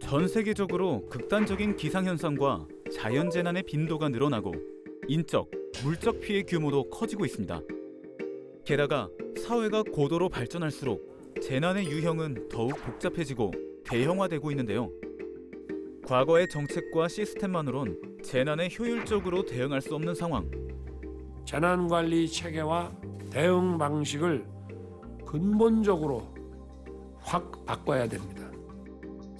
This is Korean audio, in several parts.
전 세계적으로 극단적인 기상현상과 자연재난의 빈도가 늘어나고 인적, 물적 피해 규모도 커지고 있습니다. 게다가 사회가 고도로 발전할수록 재난의 유형은 더욱 복잡해지고 대형화되고 있는데요. 과거의 정책과 시스템만으론 재난에 효율적으로 대응할 수 없는 상황. 재난관리 체계와 대응 방식을 근본적으로 확 바꿔야 됩니다.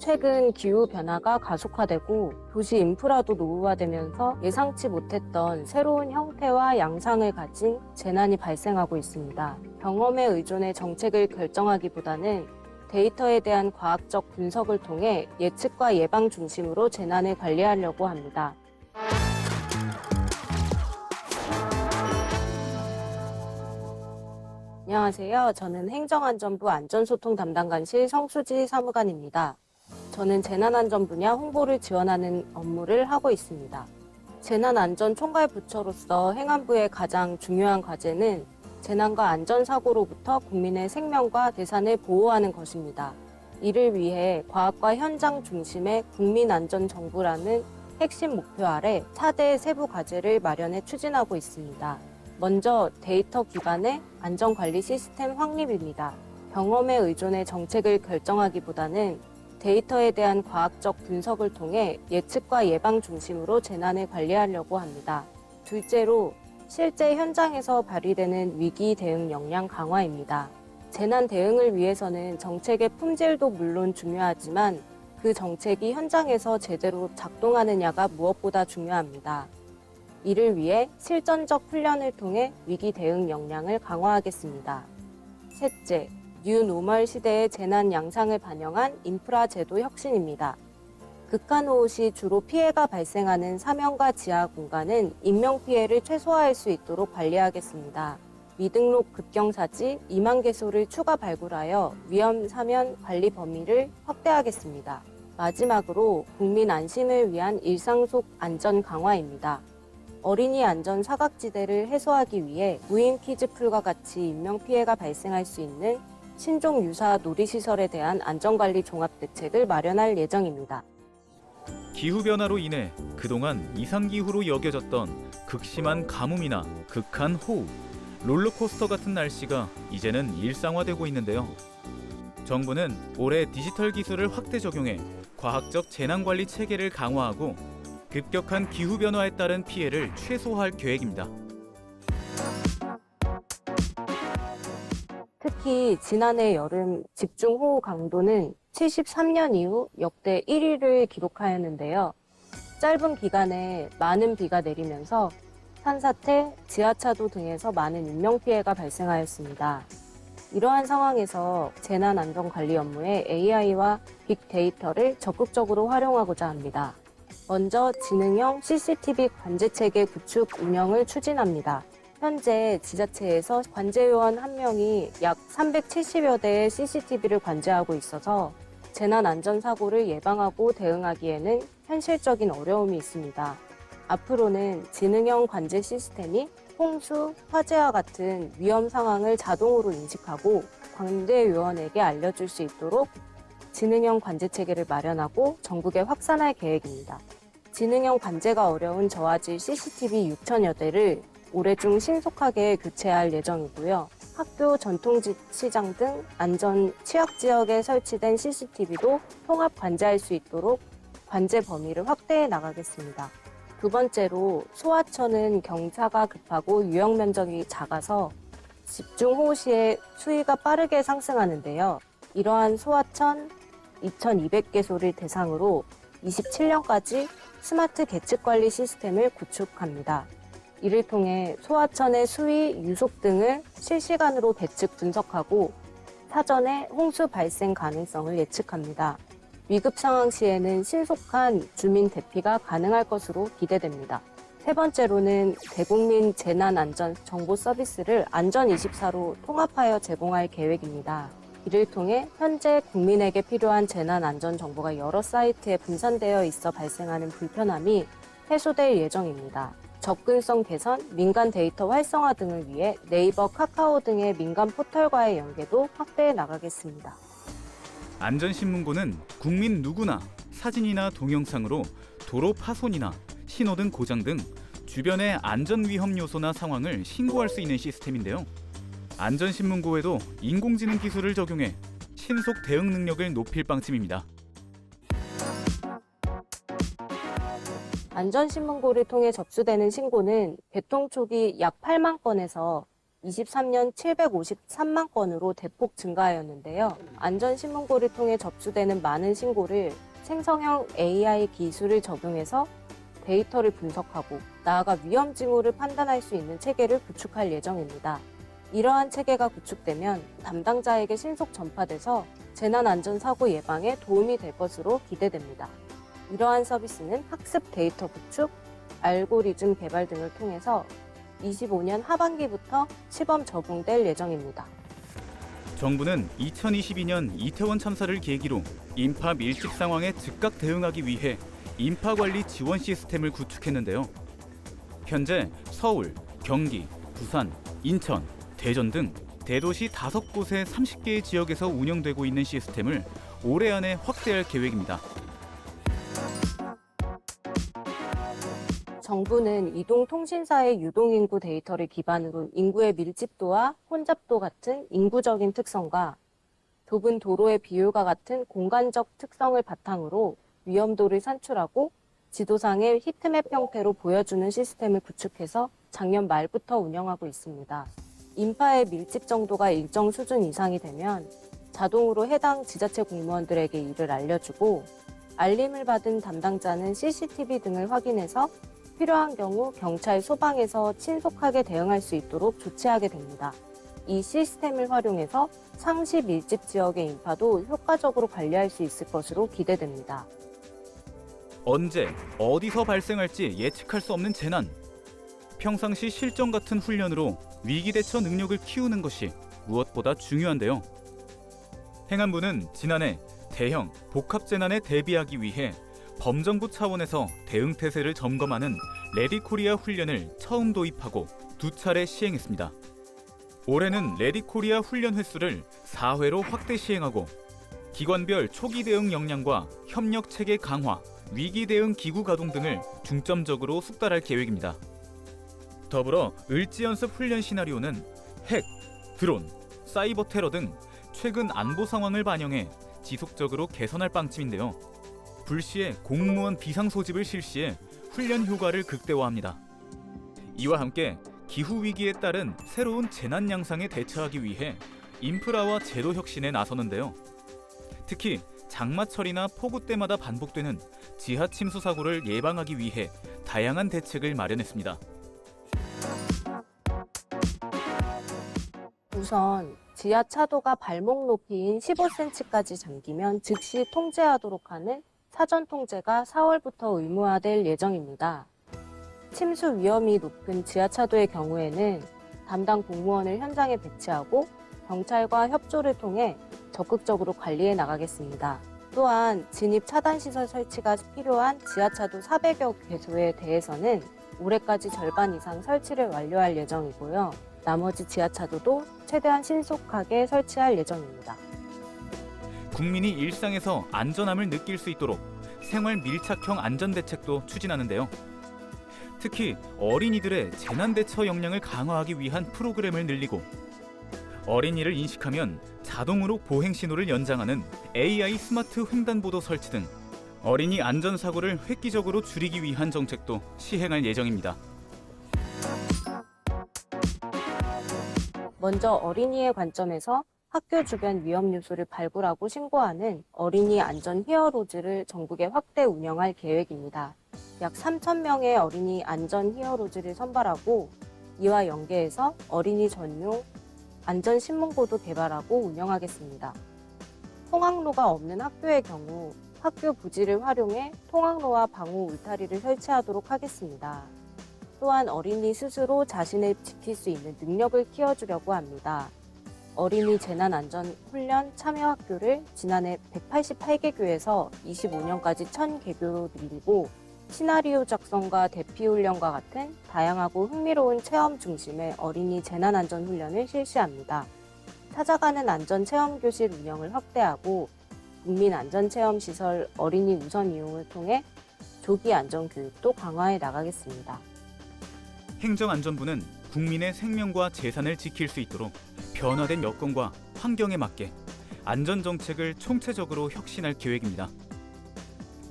최근 기후변화가 가속화되고 도시 인프라도 노후화되면서 예상치 못했던 새로운 형태와 양상을 가진 재난이 발생하고 있습니다. 경험에 의존해 정책을 결정하기보다는 데이터에 대한 과학적 분석을 통해 예측과 예방 중심으로 재난을 관리하려고 합니다. 안녕하세요. 저는 행정안전부 안전소통 담당관실 성수지 사무관입니다. 저는 재난안전 분야 홍보를 지원하는 업무를 하고 있습니다. 재난안전총괄부처로서 행안부의 가장 중요한 과제는 재난과 안전사고로부터 국민의 생명과 재산을 보호하는 것입니다. 이를 위해 과학과 현장 중심의 국민안전정부라는 핵심 목표 아래 4대 세부 과제를 마련해 추진하고 있습니다. 먼저 데이터 기반의 안전관리 시스템 확립입니다. 경험에 의존해 정책을 결정하기보다는 데이터에 대한 과학적 분석을 통해 예측과 예방 중심으로 재난을 관리하려고 합니다. 둘째로 실제 현장에서 발휘되는 위기 대응 역량 강화입니다. 재난 대응을 위해서는 정책의 품질도 물론 중요하지만 그 정책이 현장에서 제대로 작동하느냐가 무엇보다 중요합니다. 이를 위해 실전적 훈련을 통해 위기 대응 역량을 강화하겠습니다. 셋째, 뉴노멀 시대의 재난 양상을 반영한 인프라 제도 혁신입니다. 극한호우 시 주로 피해가 발생하는 사면과 지하 공간은 인명피해를 최소화할 수 있도록 관리하겠습니다. 미등록 급경사지 2만 개소를 추가 발굴하여 위험 사면 관리 범위를 확대하겠습니다. 마지막으로 국민 안심을 위한 일상 속 안전 강화입니다. 어린이 안전 사각지대를 해소하기 위해 무인 키즈풀과 같이 인명피해가 발생할 수 있는 신종 유사 놀이시설에 대한 안전관리 종합대책을 마련할 예정입니다. 기후변화로 인해 그동안 이상기후로 여겨졌던 극심한 가뭄이나 극한 호우, 롤러코스터 같은 날씨가 이제는 일상화되고 있는데요. 정부는 올해 디지털 기술을 확대 적용해 과학적 재난관리 체계를 강화하고 급격한 기후변화에 따른 피해를 최소화할 계획입니다. 특히 지난해 여름 집중호우 강도는 73년 이후 역대 1위를 기록하였는데요. 짧은 기간에 많은 비가 내리면서 산사태, 지하차도 등에서 많은 인명피해가 발생하였습니다. 이러한 상황에서 재난안전관리 업무에 AI와 빅데이터를 적극적으로 활용하고자 합니다. 먼저 지능형 CCTV 관제체계 구축 운영을 추진합니다. 현재 지자체에서 관제요원 1명이 약 370여 대의 CCTV를 관제하고 있어서 재난안전사고를 예방하고 대응하기에는 현실적인 어려움이 있습니다. 앞으로는 지능형 관제 시스템이 홍수, 화재와 같은 위험 상황을 자동으로 인식하고 관제요원에게 알려줄 수 있도록 지능형 관제 체계를 마련하고 전국에 확산할 계획입니다. 지능형 관제가 어려운 저화질 CCTV 6천여 대를 올해 중 신속하게 교체할 예정이고요. 학교, 전통시장 등 안전 취약지역에 설치된 CCTV도 통합 관제할 수 있도록 관제 범위를 확대해 나가겠습니다. 두 번째로 소하천은 경사가 급하고 유역 면적이 작아서 집중호우 시에 수위가 빠르게 상승하는데요. 이러한 소하천 2,200개소를 대상으로 27년까지 스마트 계측관리 시스템을 구축합니다. 이를 통해 소하천의 수위, 유속 등을 실시간으로 계측 분석하고 사전에 홍수 발생 가능성을 예측합니다. 위급 상황 시에는 신속한 주민 대피가 가능할 것으로 기대됩니다. 세 번째로는 대국민 재난안전 정보 서비스를 안전24로 통합하여 제공할 계획입니다. 이를 통해 현재 국민에게 필요한 재난안전 정보가 여러 사이트에 분산되어 있어 발생하는 불편함이 해소될 예정입니다. 접근성 개선, 민간 데이터 활성화 등을 위해 네이버, 카카오 등의 민간 포털과의 연계도 확대해 나가겠습니다. 안전신문고는 국민 누구나 사진이나 동영상으로 도로 파손이나 신호등 고장 등 주변의 안전 위험 요소나 상황을 신고할 수 있는 시스템인데요. 안전신문고에도 인공지능 기술을 적용해 신속 대응 능력을 높일 방침입니다. 안전신문고를 통해 접수되는 신고는 개통 초기 약 8만 건에서 23년 753만 건으로 대폭 증가하였는데요. 안전신문고를 통해 접수되는 많은 신고를 생성형 AI 기술을 적용해서 데이터를 분석하고 나아가 위험 징후를 판단할 수 있는 체계를 구축할 예정입니다. 이러한 체계가 구축되면 담당자에게 신속 전파돼서 재난안전사고 예방에 도움이 될 것으로 기대됩니다. 이러한 서비스는 학습 데이터 구축, 알고리즘 개발 등을 통해서 25년 하반기부터 시범 적용될 예정입니다. 정부는 2022년 이태원 참사를 계기로 인파 밀집 상황에 즉각 대응하기 위해 인파관리 지원 시스템을 구축했는데요. 현재 서울, 경기, 부산, 인천, 대전 등 대도시 5곳의 30개의 지역에서 운영되고 있는 시스템을 올해 안에 확대할 계획입니다. 정부는 이동통신사의 유동인구 데이터를 기반으로 인구의 밀집도와 혼잡도 같은 인구적인 특성과 좁은 도로의 비율과 같은 공간적 특성을 바탕으로 위험도를 산출하고 지도상의 히트맵 형태로 보여주는 시스템을 구축해서 작년 말부터 운영하고 있습니다. 인파의 밀집 정도가 일정 수준 이상이 되면 자동으로 해당 지자체 공무원들에게 이를 알려주고 알림을 받은 담당자는 CCTV 등을 확인해서 필요한 경우 경찰, 소방에서 신속하게 대응할 수 있도록 조치하게 됩니다. 이 시스템을 활용해서 상시 밀집 지역의 인파도 효과적으로 관리할 수 있을 것으로 기대됩니다. 언제, 어디서 발생할지 예측할 수 없는 재난. 평상시 실전 같은 훈련으로 위기 대처 능력을 키우는 것이 무엇보다 중요한데요. 행안부는 지난해 대형 복합 재난에 대비하기 위해 범정부 차원에서 대응 태세를 점검하는 레디코리아 훈련을 처음 도입하고 2차례 시행했습니다. 올해는 레디코리아 훈련 횟수를 4회로 확대 시행하고 기관별 초기 대응 역량과 협력 체계 강화, 위기 대응 기구 가동 등을 중점적으로 숙달할 계획입니다. 더불어 을지 연습 훈련 시나리오는 핵, 드론, 사이버 테러 등 최근 안보 상황을 반영해 지속적으로 개선할 방침인데요. 불시에 공무원 비상 소집을 실시해 훈련 효과를 극대화합니다. 이와 함께 기후 위기에 따른 새로운 재난 양상에 대처하기 위해 인프라와 제도 혁신에 나서는데요. 특히 장마철이나 폭우 때마다 반복되는 지하 침수 사고를 예방하기 위해 다양한 대책을 마련했습니다. 우선 지하 차도가 발목 높이인 15cm까지 잠기면 즉시 통제하도록 하는 사전 통제가 4월부터 의무화될 예정입니다. 침수 위험이 높은 지하차도의 경우에는 담당 공무원을 현장에 배치하고 경찰과 협조를 통해 적극적으로 관리해 나가겠습니다. 또한 진입 차단 시설 설치가 필요한 지하차도 400여 개소에 대해서는 올해까지 절반 이상 설치를 완료할 예정이고요. 나머지 지하차도도 최대한 신속하게 설치할 예정입니다. 국민이 일상에서 안전함을 느낄 수 있도록 생활 밀착형 안전대책도 추진하는데요. 특히 어린이들의 재난대처 역량을 강화하기 위한 프로그램을 늘리고 어린이를 인식하면 자동으로 보행신호를 연장하는 AI 스마트 횡단보도 설치 등 어린이 안전사고를 획기적으로 줄이기 위한 정책도 시행할 예정입니다. 먼저 어린이의 관점에서 학교 주변 위험 요소를 발굴하고 신고하는 어린이 안전 히어로즈를 전국에 확대 운영할 계획입니다. 약 3,000명의 어린이 안전 히어로즈를 선발하고 이와 연계해서 어린이 전용 안전 신문고도 개발하고 운영하겠습니다. 통학로가 없는 학교의 경우 학교 부지를 활용해 통학로와 방호 울타리를 설치하도록 하겠습니다. 또한 어린이 스스로 자신을 지킬 수 있는 능력을 키워주려고 합니다. 어린이 재난안전훈련 참여학교를 지난해 188개 교에서 25년까지 1000개교로 늘리고 시나리오 작성과 대피훈련과 같은 다양하고 흥미로운 체험 중심의 어린이 재난안전훈련을 실시합니다. 찾아가는 안전체험교실 운영을 확대하고 국민안전체험시설 어린이 우선 이용을 통해 조기 안전교육도 강화해 나가겠습니다. 행정안전부는 국민의 생명과 재산을 지킬 수 있도록 변화된 여건과 환경에 맞게 안전정책을 총체적으로 혁신할 계획입니다.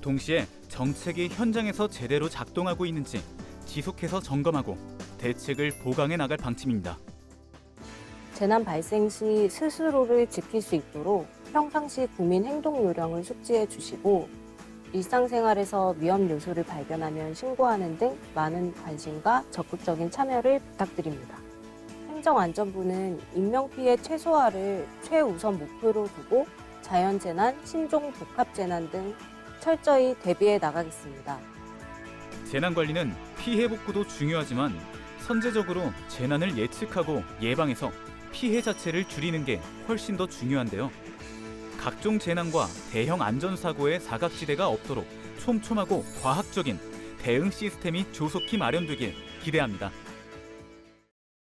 동시에 정책이 현장에서 제대로 작동하고 있는지 지속해서 점검하고 대책을 보강해 나갈 방침입니다. 재난 발생 시 스스로를 지킬 수 있도록 평상시 국민 행동 요령을 숙지해 주시고 일상생활에서 위험 요소를 발견하면 신고하는 등 많은 관심과 적극적인 참여를 부탁드립니다. 행정안전부는 인명피해 최소화를 최우선 목표로 두고 자연재난, 신종 복합재난 등 철저히 대비해 나가겠습니다. 재난관리는 피해 복구도 중요하지만 선제적으로 재난을 예측하고 예방해서 피해 자체를 줄이는 게 훨씬 더 중요한데요. 각종 재난과 대형 안전사고의 사각지대가 없도록 촘촘하고 과학적인 대응 시스템이 조속히 마련되길 기대합니다.